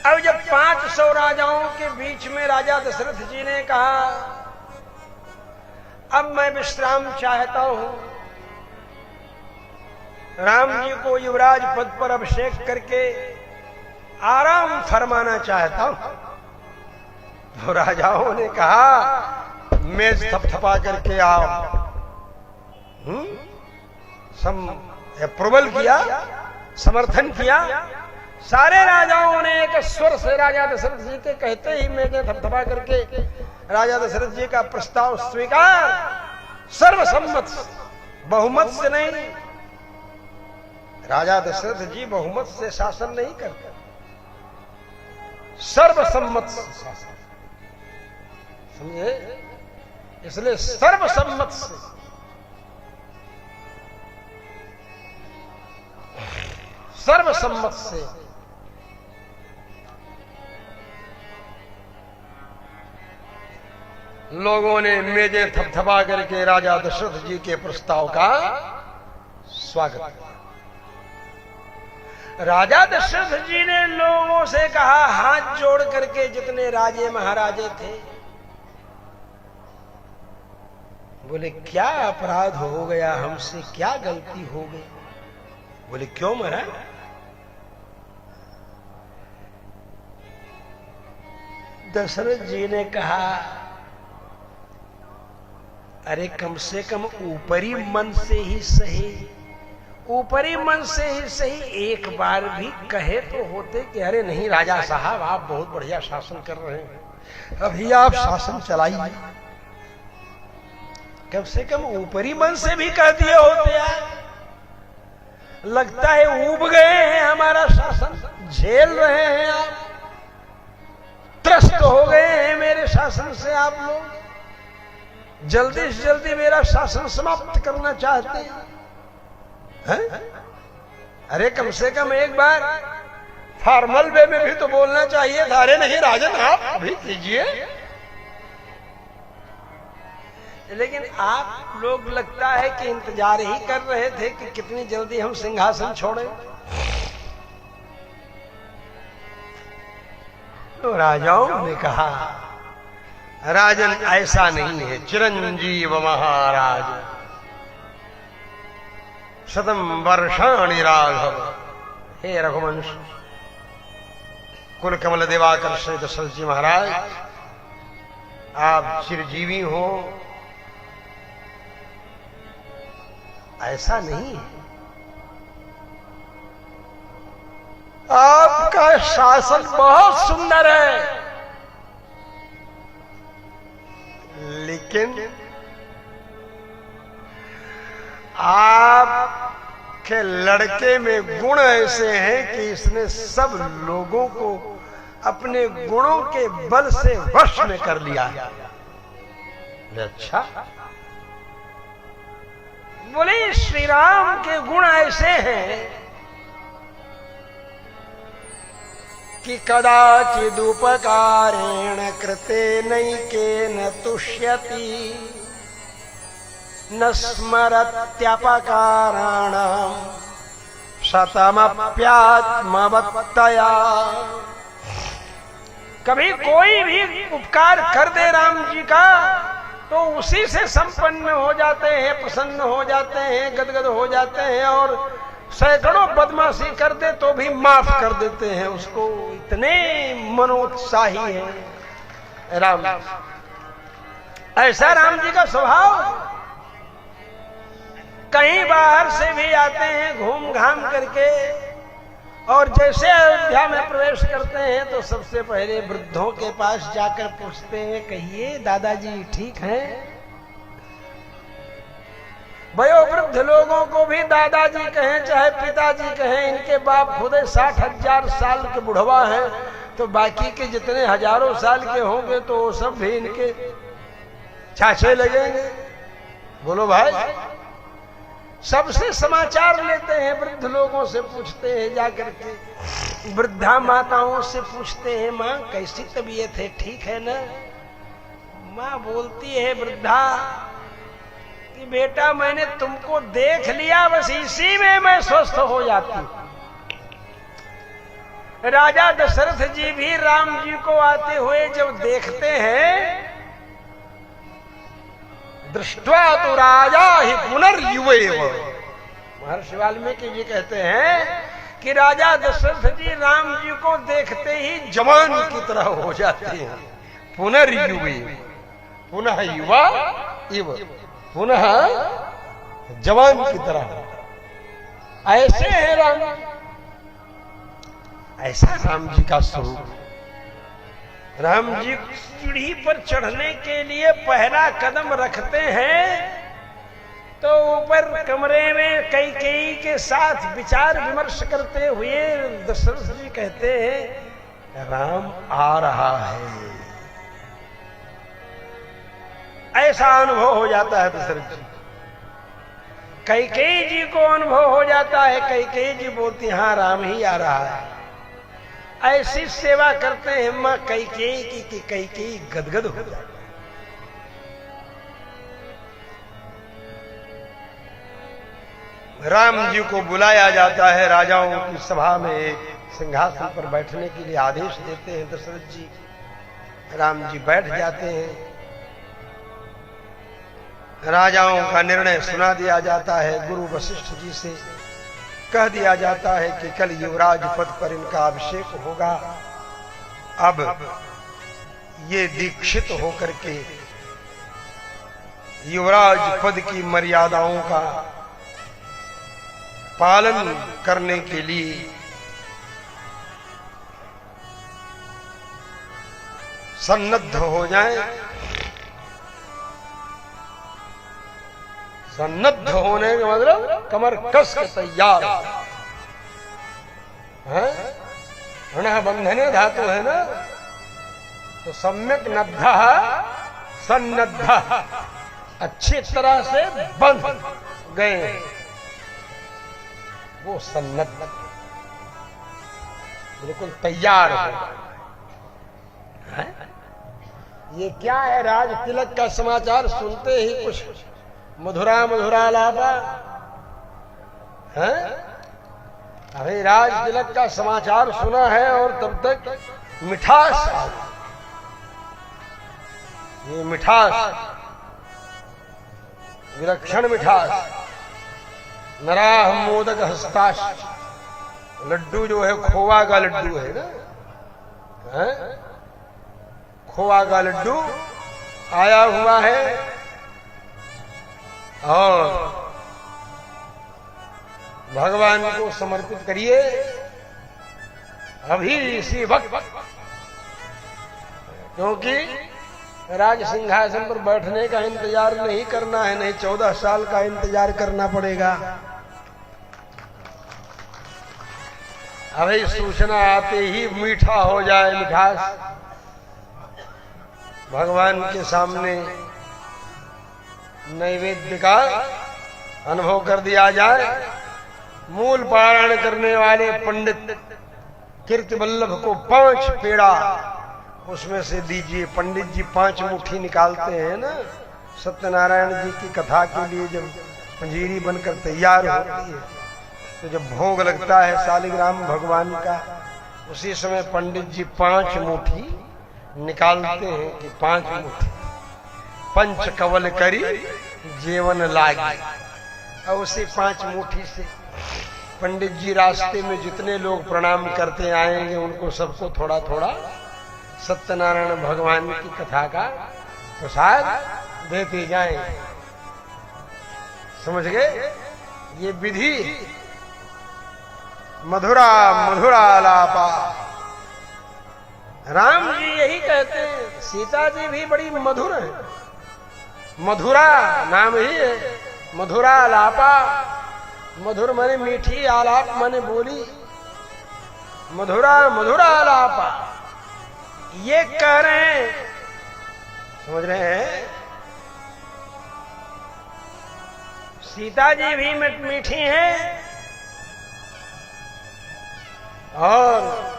अब जब 500 राजाओं के बीच में राजा दशरथ जी ने कहा अब मैं विश्राम चाहता हूं, राम जी को युवराज पद पर अभिषेक करके आराम फरमाना चाहता हूं, तो राजाओं ने कहा मेज थपथपा करके आओ। अप्रूवल किया, समर्थन किया। सारे राजाओं ने एक स्वर से राजा दशरथ जी के कहते ही मेजे थपथपा करके राजा दशरथ जी का प्रस्ताव स्वीकार, सर्वसम्मत, बहुमत से नहीं। राजा दशरथ जी बहुमत से शासन नहीं करते, सर्वसम्मत से शासन, समझे? इसलिए सर्वसम्मत से लोगों ने मेजें थपथपा करके राजा दशरथ जी के प्रस्ताव का स्वागत किया। राजा दशरथ जी ने लोगों से कहा, हाथ जोड़ करके जितने राजे महाराजे थे, बोले क्या अपराध हो गया हमसे, क्या गलती हो गई? बोले क्यों महाराज? दशरथ जी ने कहा, अरे कम से कम ऊपरी मन से ही सही, ऊपरी मन से ही सही एक बार भी कहे तो होते कि अरे नहीं राजा साहब आप बहुत बढ़िया शासन कर रहे हैं, अभी आप शासन चलाइए। कम से कम ऊपरी मन से भी कह दिए होते यार। लगता है ऊब गए हैं, हमारा शासन झेल रहे हैं आप, त्रस्त हो गए हैं मेरे शासन से आप लोग, जल्दी से जल्दी मेरा शासन समाप्त करना चाहते हैं? अरे कम से कम एक बार फॉर्मल वे में भी तो बोलना चाहिए था, अरे नहीं राजन आप अभी कीजिए। लेकिन आप लोग लगता है कि इंतजार ही कर रहे थे कि कितनी जल्दी हम सिंहासन छोड़ें। तो राजाओं ने कहा, राजन ऐसा नहीं है, चिरंजीव महाराज, शतम वर्षाणि राघव। हे रघुवंश कुल कमल दिवाकर श्री दशरथ जी महाराज, आप चिरजीवी हो, ऐसा नहीं है। आपका शासन बहुत सुंदर है, लेकिन आपके लड़के में गुण ऐसे हैं कि इसने सब लोगों को अपने गुणों के बल से वश में कर लिया है। अच्छा, बोले श्री राम के गुण ऐसे हैं कि कदाचिद उपकारेण कृते नैकेन तुष्यति, न स्मरत्यपकाराणां शतमप्यात्मवत्तया। कभी कोई भी उपकार कर दे राम जी का तो उसी से संपन्न हो जाते हैं, प्रसन्न हो जाते हैं, गदगद हो जाते हैं, और सैकड़ों बदमाशी कर दे तो भी माफ कर देते हैं उसको। इतने मनोत्साही हैं राम, ऐसा राम जी का स्वभाव। कहीं बाहर से भी आते हैं घूम घाम करके, और जैसे अयोध्या में प्रवेश करते हैं तो सबसे पहले वृद्धों के पास जाकर पूछते हैं, कहिए दादाजी ठीक हैं? वयोवृद्ध लोगों को भी दादाजी कहें चाहे पिताजी कहें, इनके बाप खुद 60,000 साल के बुढ़वा हैं, तो बाकी के जितने हजारों साल के होंगे तो वो सब भी इनके चाचे लगेंगे। बोलो भाई, सबसे समाचार लेते हैं, वृद्ध लोगों से पूछते हैं, जाकर के वृद्धा माताओं से पूछते हैं, माँ कैसी तबीयत है, ठीक है ना? माँ बोलती है वृद्धा कि बेटा मैंने तुमको देख लिया, बस इसी में मैं स्वस्थ हो जाती। राजा दशरथ जी भी राम जी को आते हुए जब देखते हैं, दृष्टवा तो राजा ही पुनर्युवेव। महर्षि वाल्मीकि जी कहते हैं कि राजा दशरथ जी राम जी को देखते ही जवान की तरह हो जाते हैं। पुनर्युवेव, पुनः युवा इव, पुनः जवान की तरह। ऐसे है राम, ऐसा राम जी का स्वरूप। राम जी सीढ़ी पर चढ़ने के लिए पहला कदम रखते हैं तो ऊपर कमरे में कैकेयी के साथ विचार विमर्श करते हुए दशरथ जी कहते हैं राम आ रहा है। ऐसा अनुभव हो जाता है दशरथ जी। कैकेयी जी को अनुभव हो जाता है, कैकेयी जी बोलती हाँ राम ही आ रहा है। ऐसी सेवा करते हैं मां कैकेयी की कि कैकेयी गदगद हो जाती है। राम जी को बुलाया जाता है, राजाओं की सभा में एक सिंहासन पर बैठने के लिए आदेश देते हैं दशरथ जी। राम जी बैठ जाते हैं, राजाओं का निर्णय सुना दिया जाता है। गुरु वशिष्ठ जी से कह दिया जाता है कि कल युवराज पद पर इनका अभिषेक होगा। अब ये दीक्षित होकर के युवराज पद की मर्यादाओं का पालन करने के लिए सन्नद्ध हो जाएं। सन्नद्ध होने का मतलब कमर कस के तैयार है। ऋण बंधने धातु है ना, तो सम्यक नद्धा सन्नद्ध, अच्छी तरह से बंध गए, वो सन्नद्ध, बिल्कुल तैयार हो। ये क्या है? राज तिलक का समाचार सुनते ही कुछ मधुरा मधुरा लापा है। अरे राज तिलक का समाचार सुना है और तब तक मिठास आ गई। ये मिठास, विलक्षण मिठास, नराह मोदक हस्ताश, लड्डू जो है खोवा का लड्डू है ना, है? खोवा का लड्डू आया हुआ है और भगवान को समर्पित करिए अभी इसी वक्त, क्योंकि राज सिंहासन पर बैठने का इंतजार नहीं करना है, नहीं 14 साल का इंतजार करना पड़ेगा। अभी सूचना आते ही मीठा हो जाए, मिठास भगवान के सामने नैवेद्य का अनुभव कर दिया जाए। मूल पारायण करने वाले पंडित कीर्ति वल्लभ को 5 पेड़ा उसमें से दीजिए। पंडित जी 5 मुट्ठी निकालते हैं ना, सत्यनारायण जी की कथा के लिए जब पंजीरी बनकर तैयार होती है तो जब भोग लगता है शालिग्राम भगवान का, उसी समय पंडित जी 5 मुट्ठी निकालते हैं कि 5 मुट्ठी पंच कवल करी जीवन लागी। और उसी 5 मुट्ठी से पंडित जी रास्ते में जितने लोग प्रणाम करते आएंगे उनको सबको थोड़ा थोड़ा सत्यनारायण भगवान की कथा का प्रसाद देते जाएंगे। समझ गए? ये विधि मधुरा मधुरा लापा। राम जी यही कहते हैं, सीता जी भी बड़ी मधुर है। मधुरा नाम ही है, मधुरा लापा। मधुर माने मीठी, आलाप माने बोली। मधुरा मधुरा लापा ये कह रहे हैं, समझ रहे हैं? सीता जी भी मीठी हैं और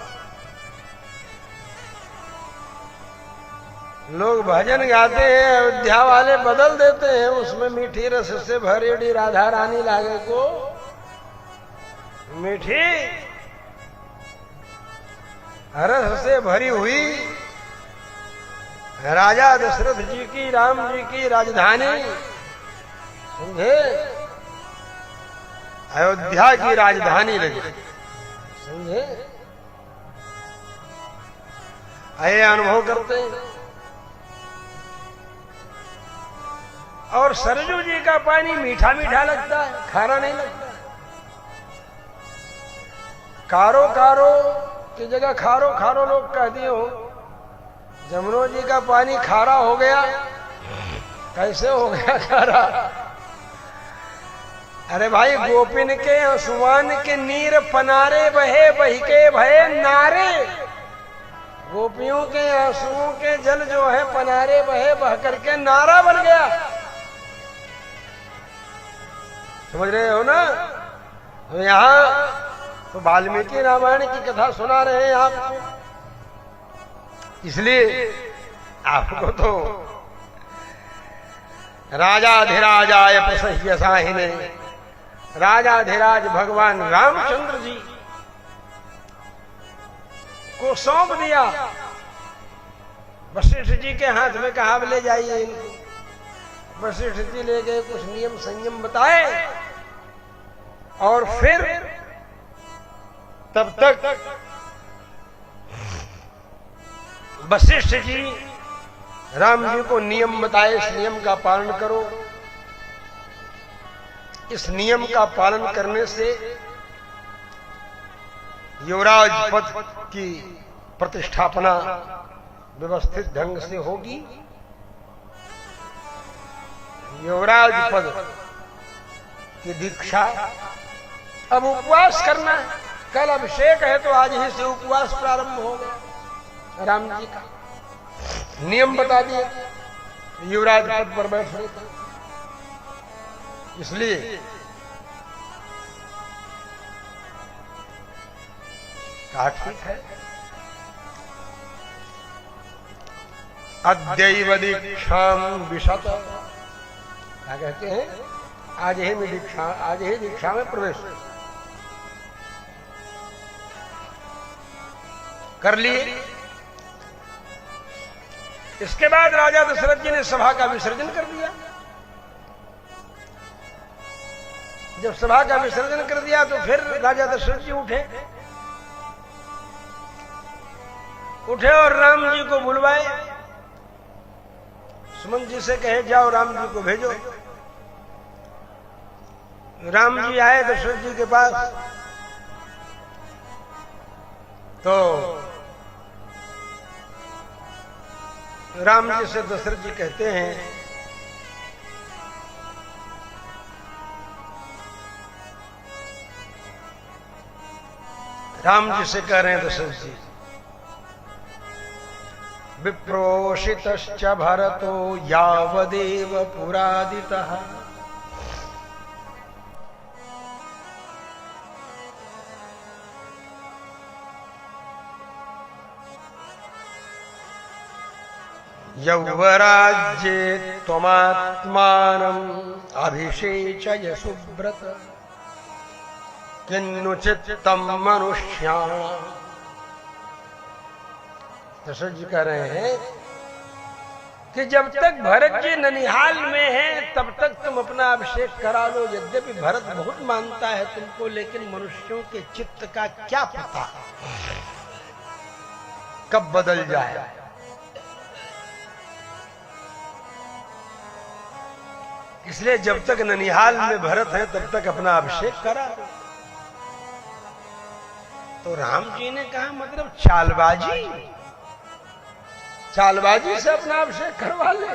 लोग भजन गाते हैं, अयोध्या वाले बदल देते हैं, उसमें मीठी रस से भरेड़ी राधा रानी लागे को मीठी हर्ष से भरी हुई राजा दशरथ जी की, राम जी की राजधानी, समझे, अयोध्या की राजधानी लगी, समझे। ये अनुभव करते हैं। और सरजू जी का पानी मीठा मीठा लगता है, खारा नहीं लगता। कारो कारो की जगह खारो खारो लोग कह दिए हो। जमुना जी का पानी खारा हो गया, कैसे हो गया खारा? अरे भाई, गोपिन के आंसुआन के नीर पनारे बहे बही के भये नारे। गोपियों के आंसुओं के जल जो है पनारे बहे बह करके नारा बन गया। समझ रहे हो ना? तो यहाँ तो वाल्मीकि रामायण की कथा सुना रहे हैं आपको, इसलिए आपको तो राजाधिराजाय प्रसह्यसाहिने, राजाधिराज भगवान रामचंद्र जी को सौंप दिया। वशिष्ठ जी के हाथ में कहा ले जाइए इनको। वशिष्ठ जी ले गए, कुछ नियम संयम बताए, और फिर तब तक वशिष्ठ जी राम जी को नियम बताए, इस नियम का पालन करो। इस नियम का पालन करने से युवराज पद की प्रतिष्ठापना व्यवस्थित ढंग से होगी। युवराज पद की दीक्षा, अब उपवास करना है। कल अभिषेक है तो आज ही से उपवास प्रारंभ होगा। राम जी का नियम बता दिए, युवराज पद पर बैठने का। इसलिए कहा ठीक है। अद्यैव दीक्षाम विशत, क्या कहते हैं? आज ही दीक्षा में प्रवेश कर लिए। इसके बाद राजा दशरथ जी ने सभा का विसर्जन कर दिया। जब सभा का विसर्जन कर दिया तो फिर राजा दशरथ जी उठे और राम जी को बुलवाए। सुमंत जी से कहे जाओ राम जी को भेजो। राम जी आए दशरथ जी के पास, तो राम जी से दशरथ जी कहते हैं राम जी से कह रहे हैं दशरथ जी, विप्रोषितश्च भरतो यावदेव पुरादितः यौवराज्ये त्वमात्मानम् अभिषेचय सुब्रत किन्नु चित्तम मनुष्याणाम्। दशरथ जी कह रहे हैं कि जब तक भरत जी ननिहाल में हैं तब तक तुम अपना अभिषेक करा लो। यद्यपि भरत बहुत मानता है तुमको, लेकिन मनुष्यों के चित्त का क्या पता कब बदल जाए। इसलिए जब तक ननिहाल में भरत है तब तक अपना अभिषेक करा। तो राम जी ने कहा मतलब चालबाजी से अपना अभिषेक करवा ले।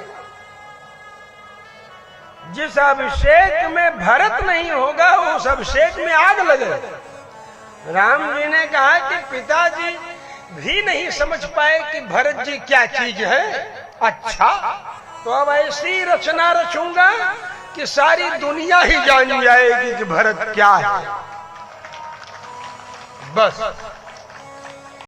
जिस अभिषेक में भरत नहीं होगा उस अभिषेक में आग लगे। राम जी ने कहा कि पिताजी भी नहीं समझ पाए कि भरत जी क्या चीज है। अच्छा, तो अब ऐसी रचना रचूंगा कि सारी दुनिया ही जान जाएगी कि भरत क्या है। बस